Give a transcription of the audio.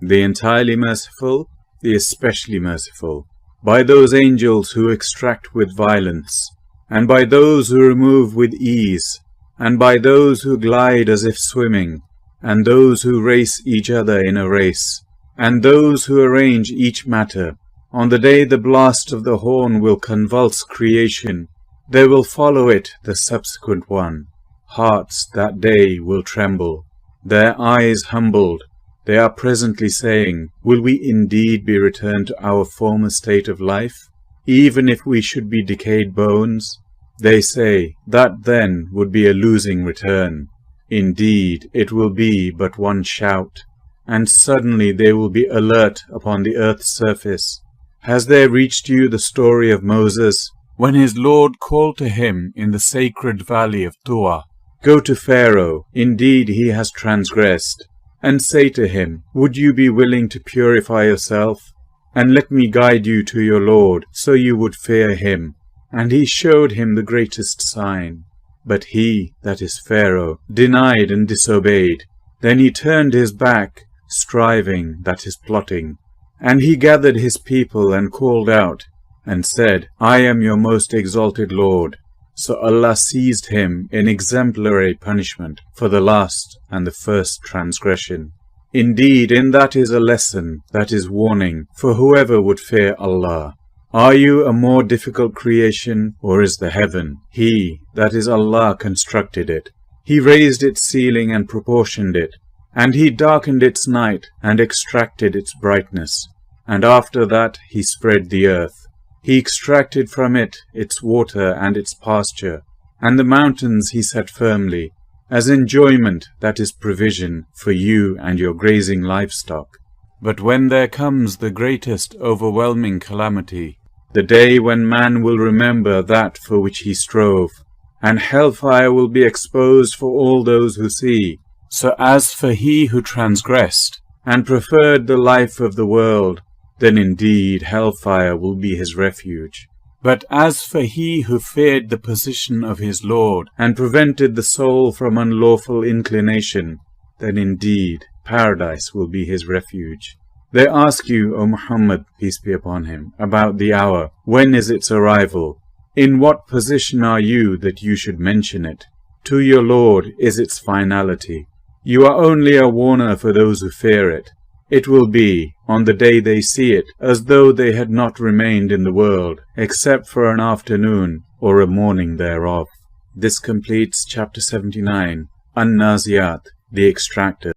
the entirely merciful, the especially merciful, by those angels who extract with violence, and by those who remove with ease, and by those who glide as if swimming, and those who race each other in a race, and those who arrange each matter. On the day the blast of the horn will convulse creation, there will follow it the subsequent one. Hearts that day will tremble, their eyes humbled. They are presently saying, will we indeed be returned to our former state of life, even if we should be decayed bones? They say, that then would be a losing return. Indeed, it will be but one shout, and suddenly they will be alert upon the earth's surface. Has there reached you the story of Moses, when his Lord called to him in the sacred valley of Tuwa? Go to Pharaoh, indeed he has transgressed, and say to him, would you be willing to purify yourself? And let me guide you to your Lord, so you would fear him. And he showed him the greatest sign. But he, that is Pharaoh, denied and disobeyed. Then he turned his back, striving, that is plotting. And he gathered his people and called out, and said, I am your most exalted Lord. So Allah seized him in exemplary punishment for the last and the first transgression. Indeed, in that is a lesson, that is warning, for whoever would fear Allah. Are you a more difficult creation, or is the heaven? He, that is Allah, constructed it. He raised its ceiling and proportioned it, and He darkened its night and extracted its brightness. And after that He spread the earth. He extracted from it its water and its pasture, and the mountains He set firmly, as enjoyment, that is provision, for you and your grazing livestock. But when there comes the greatest overwhelming calamity, the day when man will remember that for which he strove, and hellfire will be exposed for all those who see. So as for he who transgressed, and preferred the life of the world, then indeed hellfire will be his refuge. But as for he who feared the position of his Lord, and prevented the soul from unlawful inclination, then indeed paradise will be his refuge. They ask you, O Muhammad, peace be upon him, about the hour. When is its arrival? In what position are you that you should mention it? To your Lord is its finality. You are only a warner for those who fear it. It will be, on the day they see it, as though they had not remained in the world, except for an afternoon or a morning thereof. This completes chapter 79, An-Naziat, the Extractor.